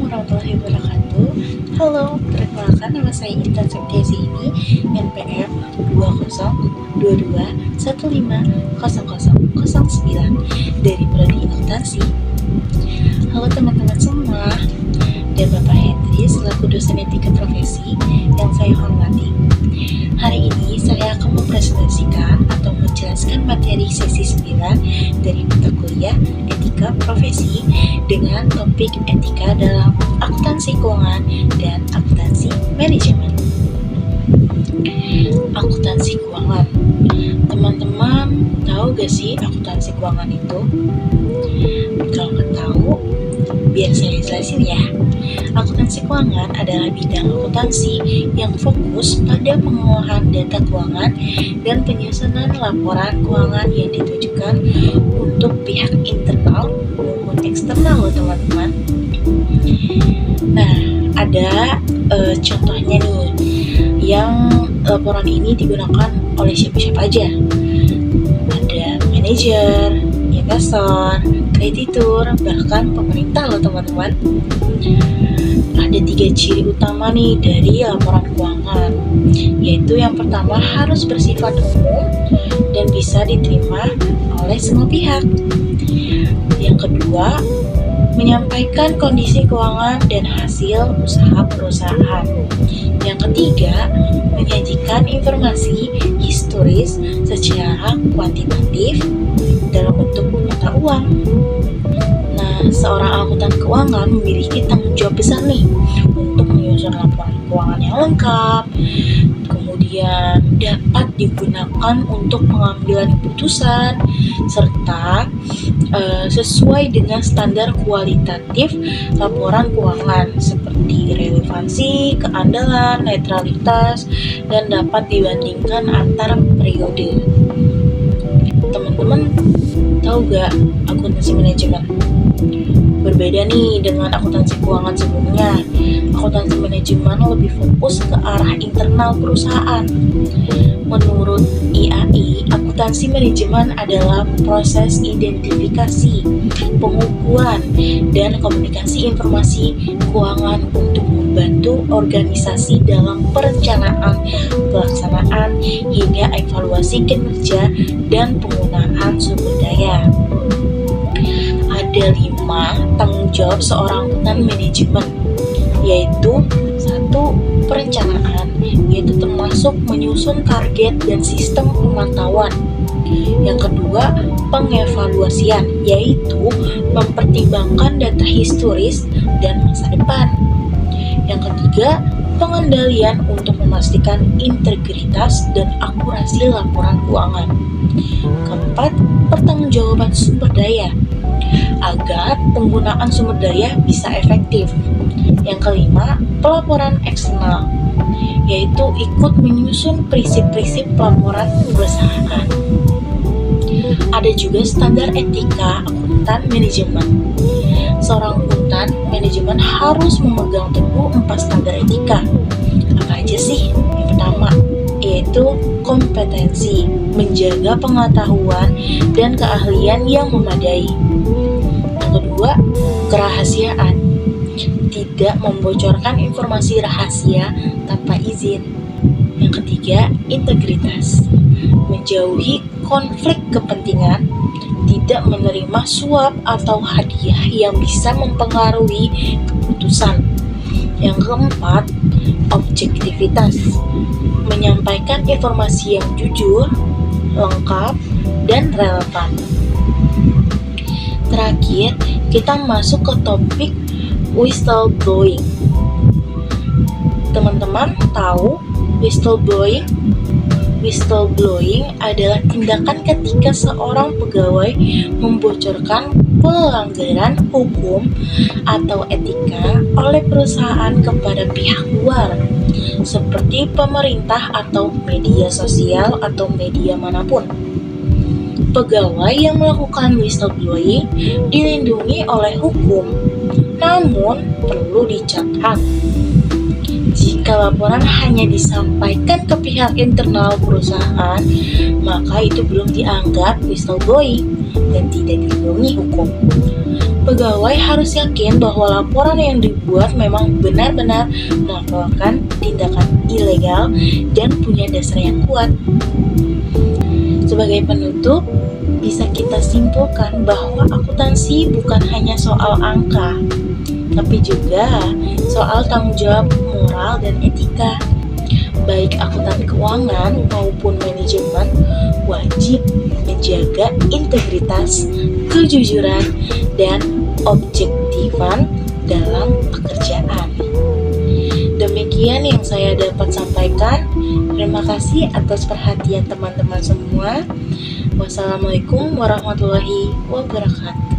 warahmatullahi wabarakatuh. Halo, perkenalkan nama saya Intan Septiasi ini, NPM 202151500009 dari Prodi Akuntansi. Halo teman-teman semua, dan Bapak Hendri selaku dosen etika profesi yang saya hormati. Hari ini saya akan mempresentasikan atau menjelaskan materi sesi 9 dari mata kuliah etika profesi dengan topik etika dalam akuntansi keuangan dan akuntansi manajemen. Akuntansi keuangan. Teman-teman tahu gak sih akuntansi keuangan itu? Kalau nggak tahu, biar saya jelasin ya. Akuntansi keuangan adalah bidang akuntansi yang fokus pada pengolahan data keuangan dan penyusunan laporan keuangan yang ditujukan untuk pihak internal maupun eksternal loh teman-teman. Nah, ada contohnya nih, yang laporan ini digunakan oleh siapa-siapa aja. Ada manajer, investor, kreditur, bahkan pemerintah loh teman-teman. Ada 3 ciri utama nih dari laporan keuangan, yaitu yang pertama harus bersifat umum dan bisa diterima oleh semua pihak. Yang kedua, menyampaikan kondisi keuangan dan hasil usaha perusahaan. Yang ketiga, menyajikan informasi historis secara kuantitatif dalam bentuk mata uang. Nah, seorang akuntan keuangan memiliki tanggung jawab besar nih untuk menyusun laporan keuangan yang lengkap, kemudian dapat digunakan untuk pengambilan keputusan, serta sesuai dengan standar kualitatif laporan keuangan seperti relevansi, keandalan, netralitas, dan dapat dibandingkan antar periode. Teman-teman tahu gak akuntansi manajemen? Berbeda nih dengan akuntansi keuangan sebelumnya. Akuntansi manajemen lebih fokus ke arah internal perusahaan. Menurut IAI, akuntansi manajemen adalah proses identifikasi, pengukuran, dan komunikasi informasi keuangan untuk membantu organisasi dalam perencanaan, pelaksanaan, hingga evaluasi kinerja dan penggunaan sumber daya. Ada 5 tanggung jawab seorang akuntan manajemen, yaitu 1. Perencanaan, yaitu termasuk menyusun target dan sistem pemantauan. Yang kedua, pengevaluasian, yaitu mempertimbangkan data historis dan masa depan. Yang ketiga, pengendalian untuk memastikan integritas dan akurasi laporan keuangan. Keempat, pertanggungjawaban sumber daya, agar penggunaan sumber daya bisa efektif. Yang kelima, pelaporan eksternal, yaitu ikut menyusun prinsip-prinsip pelaporan perusahaan. Ada juga standar etika akuntan manajemen. Seorang akuntan manajemen harus memegang teguh 4 standar etika. Apa aja sih? Yang pertama, yaitu kompetensi, menjaga pengetahuan dan keahlian yang memadai. Yang kedua, kerahasiaan, tidak membocorkan informasi rahasia tanpa izin. Yang ketiga, integritas, menjauhi konflik kepentingan, tidak menerima suap atau hadiah yang bisa mempengaruhi keputusan. Yang keempat, objektivitas, menyampaikan informasi yang jujur, lengkap, dan relevan. Terakhir, kita masuk ke topik whistleblowing. Teman-teman tahu whistleblowing? Whistleblowing adalah tindakan ketika seorang pegawai membocorkan pelanggaran hukum atau etika oleh perusahaan kepada pihak luar, seperti pemerintah atau media sosial atau media manapun. Pegawai yang melakukan whistleblowing dilindungi oleh hukum, namun perlu dicatat, Jika laporan hanya disampaikan ke pihak internal perusahaan, maka itu belum dianggap whistleblowing dan tidak dilindungi hukum. Pegawai harus yakin bahwa laporan yang dibuat memang benar-benar melaporkan tindakan ilegal dan punya dasar yang kuat. Sebagai penutup, bisa kita simpulkan bahwa akuntansi bukan hanya soal angka, tapi juga soal tanggung jawab moral dan etika. Baik akuntan keuangan maupun manajemen wajib menjaga integritas, kejujuran, dan objektifan dalam pekerjaan. Demikian yang saya dapat sampaikan. Terima kasih atas perhatian teman-teman semua. Wassalamualaikum warahmatullahi wabarakatuh.